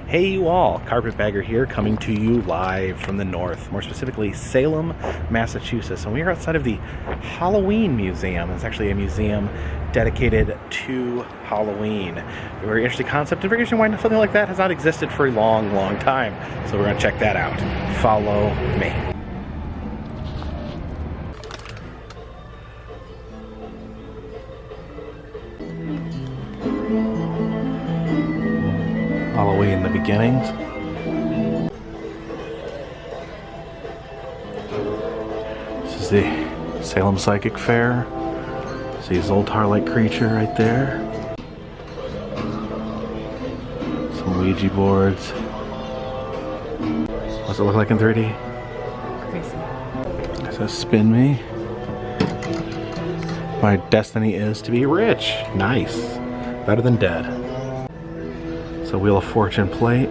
Hey you all, Carpetbagger here, coming to you live from the north, more specifically Salem, Massachusetts. And we are outside of the Halloween Museum. It's actually a museum dedicated to Halloween. A very interesting concept, and very interesting why something like that has not existed for a long, long time. So we're going to check that out. Follow me. Halloween, the beginnings. This is the Salem Psychic Fair. See Zoltar-like creature right there. Some Ouija boards. What's it look like in 3D? Crazy. It says spin me. My destiny is to be rich. Nice. Better than dead. It's a Wheel of Fortune plate.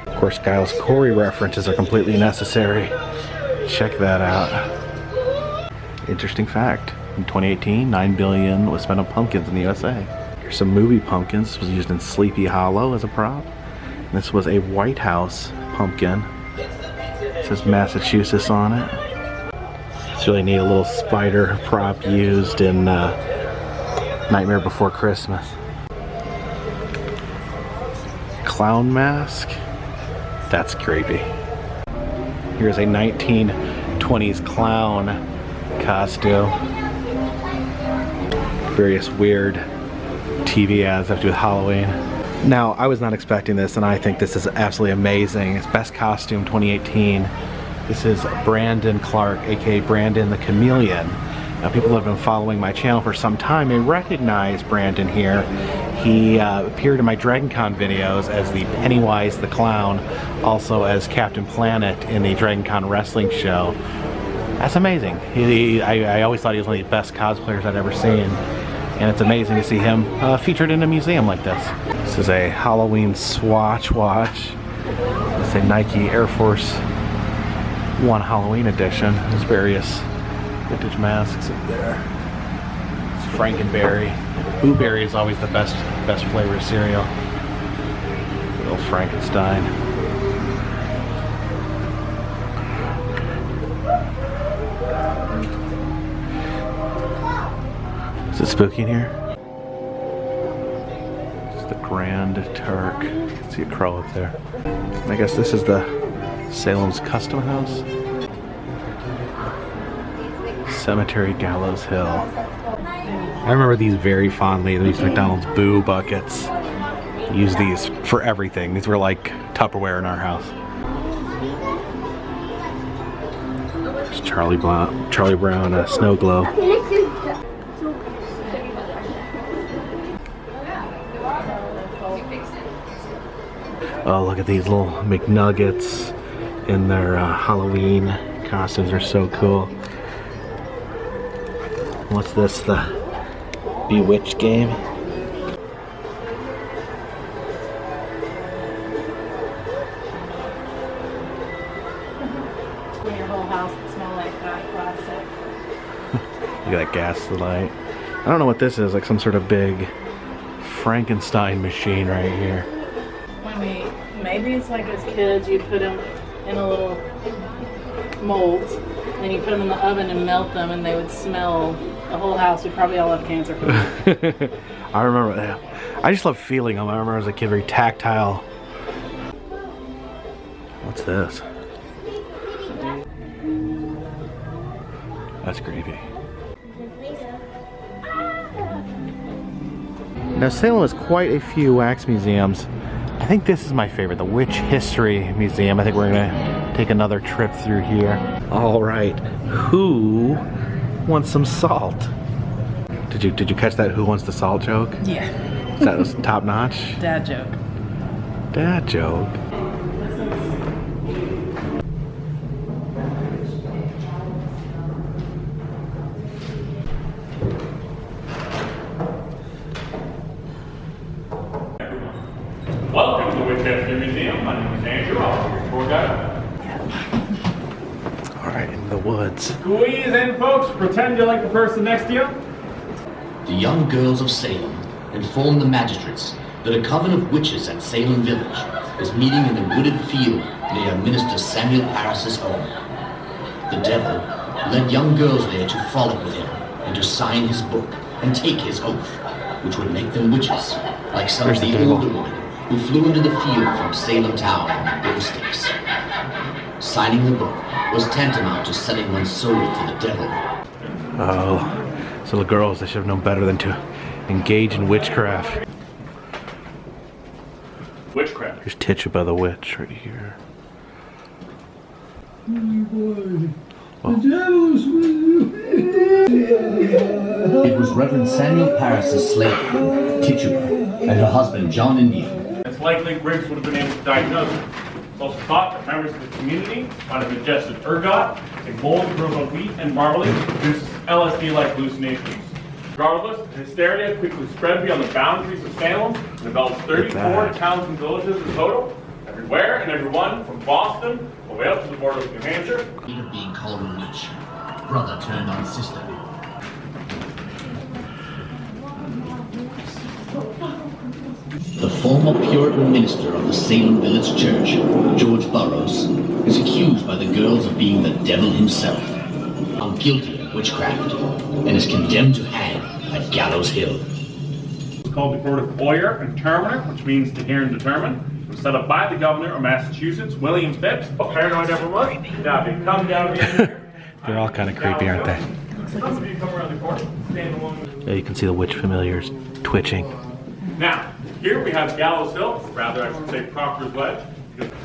Of course, Giles Corey references are completely necessary. Check that out. Interesting fact. In 2018, $9 billion was spent on pumpkins in the USA. Here's some movie pumpkins. This was used in Sleepy Hollow as a prop. And this was a White House pumpkin. It says Massachusetts on it. It's really neat, a little spider prop used in Nightmare Before Christmas. Clown mask. That's creepy. Here's a 1920s clown costume. Various weird TV ads have to do with Halloween. Now, I was not expecting this, and I think this is absolutely amazing. It's Best Costume 2018. This is Brandon Clark, aka Brandon the Chameleon. Now, people that have been following my channel for some time may recognize Brandon here. He appeared in my DragonCon videos as the Pennywise the Clown, also as Captain Planet in the DragonCon wrestling show. That's amazing. I always thought he was one of the best cosplayers I'd ever seen, and it's amazing to see him featured in a museum like this. This is a Halloween swatch watch. It's a Nike Air Force One Halloween edition. There's various vintage masks up there. It's Frankenberry. Blueberry is always the best flavor of cereal. Little Frankenstein. Is it spooky in here? It's the Grand Turk. You can see a crow up there. And I guess this is the Salem's Custom House. Cemetery Gallows Hill. I remember these very fondly. These McDonald's Boo buckets. Use these for everything. These were like Tupperware in our house. There's Charlie Brown Snow Globe. Oh, look at these little McNuggets in their Halloween costumes. Are so cool. What's this? The Bewitched game? When your whole house would smell like that plastic. Look at that gas light. I don't know what this is. Like some sort of big Frankenstein machine right here. Maybe it's like as kids you put them in a little mold, and you put them in the oven and melt them, and they would smell. The whole house would probably all have cancer. I remember that. I just love feeling them. I remember as a kid, very tactile. What's this? That's creepy. Now, Salem has quite a few wax museums. I think this is my favorite, the Witch History Museum. I think we're gonna take another trip through here. All right, who wants some salt? Did you catch that "Who wants the salt" joke? Yeah. That was top notch. Dad joke. Dad joke. Welcome to the Witch History Museum. My name is Andrew. I'll be your tour guide. All right, in the woods. Squeeze in, folks. Pretend you're like the person next to you. The young girls of Salem informed the magistrates that a coven of witches at Salem village was meeting in a wooded field near Minister Samuel Parris's home. The devil led young girls there to frolic with him and to sign his book and take his oath, which would make them witches, like some of the older women who flew into the field from Salem town on broomsticks. Signing the book was tantamount to selling one's soul to the devil. Oh, so the girls, they should have known better than to engage in witchcraft. Witchcraft. Here's Tituba the witch right here. It was Reverend Samuel Parris's slave, Tituba, and her husband, John Indian. It's likely Briggs would have been able to diagnose it. It's also thought that members of the community might have ingested ergot, a mold grown on wheat and barley, produces LSD-like hallucinations. Regardless, hysteria quickly spread beyond the boundaries of Salem and developed 34 towns and villages in total, everywhere and everyone from Boston all the way up to the border of New Hampshire. Of being called a witch, brother turned on sister. The former Puritan minister of the Salem Village Church, George Burroughs, is accused by the girls of being the devil himself, found guilty of witchcraft, and is condemned to hang at Gallows Hill. It's called the Court of Oyer and Terminer, which means to hear and determine. It was set up by the governor of Massachusetts, William Phipps. Paranoid ever was. Now, if you come down here, They're all kind of creepy, aren't they? some of you come around the corner, stand along. Yeah, you can see the witch familiars twitching. Now, here we have Gallows Hill, or rather I should say Proctor's Ledge.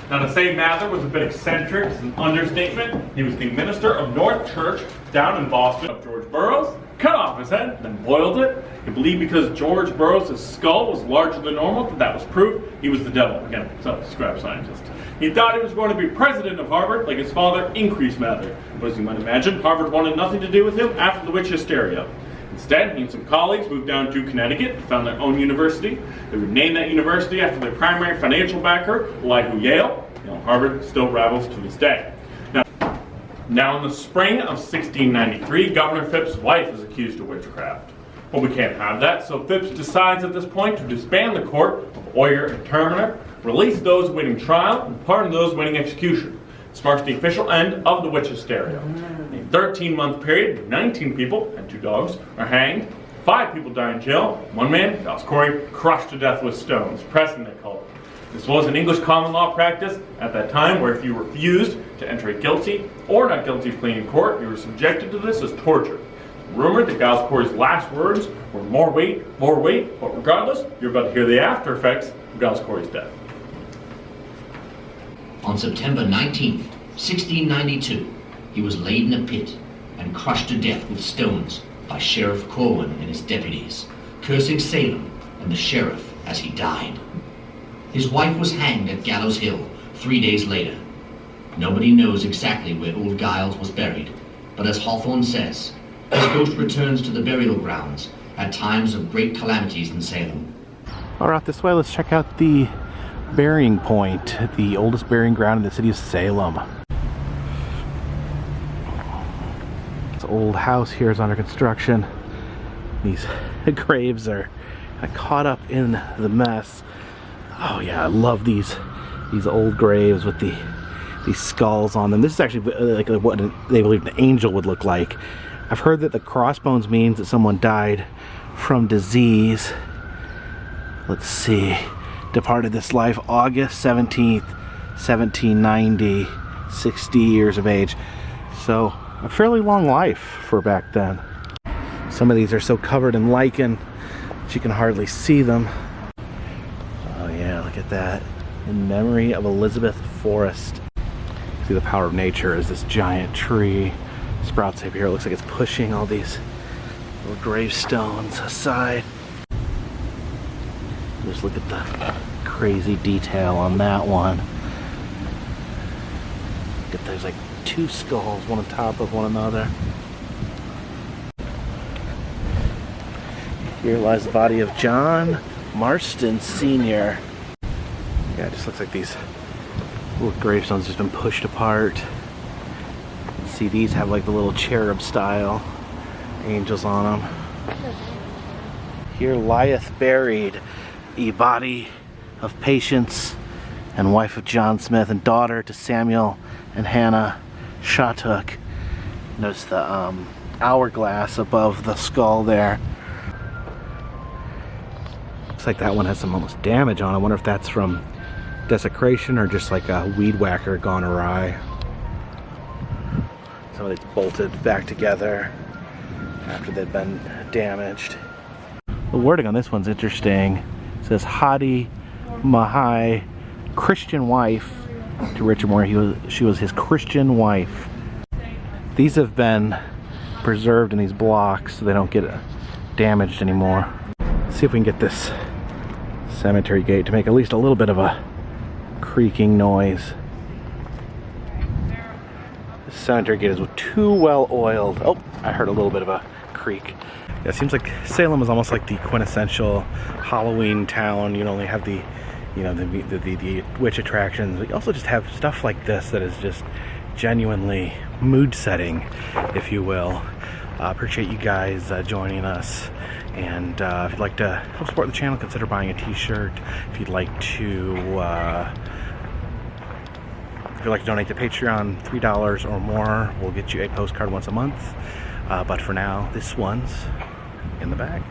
Now to say Mather was a bit eccentric is an understatement. He was the minister of North Church down in Boston of George Burroughs, cut off his head, then boiled it. He believed because George Burroughs' skull was larger than normal, that was proof he was the devil. Again, self-described scientist. He thought he was going to be president of Harvard, like his father, Increase Mather. But as you might imagine, Harvard wanted nothing to do with him after the witch hysteria. Instead, he and some colleagues moved down to Connecticut and found their own university. They would name that university after their primary financial backer, like Yale. Harvard still rivals to this day. Now in the spring of 1693, Governor Phipps' wife is accused of witchcraft. But we can't have that, so Phipps decides at this point to disband the court of Oyer and Terminer, release those awaiting trial, and pardon those awaiting execution. This marks the official end of the witch hysteria. In a 13-month period, 19 people and 2 dogs are hanged. 5 people die in jail. One man, Dallas Corey, crushed to death with stones. Pressing, they call it. This was an English common law practice at that time where if you refused to enter a guilty or not guilty plea in court, you were subjected to this as torture. Rumored that Dallas Corey's last words were more weight, but regardless, you're about to hear the after effects of Dallas Corey's death. On September 19th, 1692, he was laid in a pit and crushed to death with stones by Sheriff Corwin and his deputies, cursing Salem and the sheriff as he died. His wife was hanged at Gallows Hill 3 days later. Nobody knows exactly where old Giles was buried, but as Hawthorne says, his ghost returns to the burial grounds at times of great calamities in Salem. All right, this way, let's check out the burying point, the oldest burying ground in the city of Salem. This old house here is under construction. These graves are caught up in the mess. Oh yeah, I love these old graves with these skulls on them. This is actually like what they believe an angel would look like. I've heard that the crossbones means that someone died from disease. Let's see. Departed this life August 17th, 1790, 60 years of age. So a fairly long life for back then. Some of these are so covered in lichen that you can hardly see them. Oh yeah, look at that. In memory of Elizabeth Forrest. See the power of nature as this giant tree sprouts up here. It looks like it's pushing all these little gravestones aside. Just look at the crazy detail on that one. Look at there's like 2 skulls, one on top of one another. Here lies the body of John Marston Sr. Yeah, it just looks like these little gravestones just been pushed apart. See, these have like the little cherub style angels on them. Here lieth buried a body of Patience and wife of John Smith and daughter to Samuel and Hannah Shattuck. Notice the hourglass above the skull there. Looks like that one has some almost damage on it. I wonder if that's from desecration or just like a weed whacker gone awry. Some of these bolted back together after they've been damaged. The wording on this one's interesting. It says Hadi Mahai, Christian wife to Richard Moore. She was his Christian wife. These have been preserved in these blocks so they don't get damaged anymore. Let's see if we can get this cemetery gate to make at least a little bit of a creaking noise. This cemetery gate is too well oiled. Oh, I heard a little bit of a creak. Yeah, it seems like Salem is almost like the quintessential Halloween town. You only have the witch attractions, but you also just have stuff like this that is just genuinely mood setting, if you will. Appreciate you guys joining us, and if you'd like to help support the channel, consider buying a t-shirt. If you'd like to donate to Patreon, $3 or more, we'll get you a postcard once a month. But for now, this one's in the bag.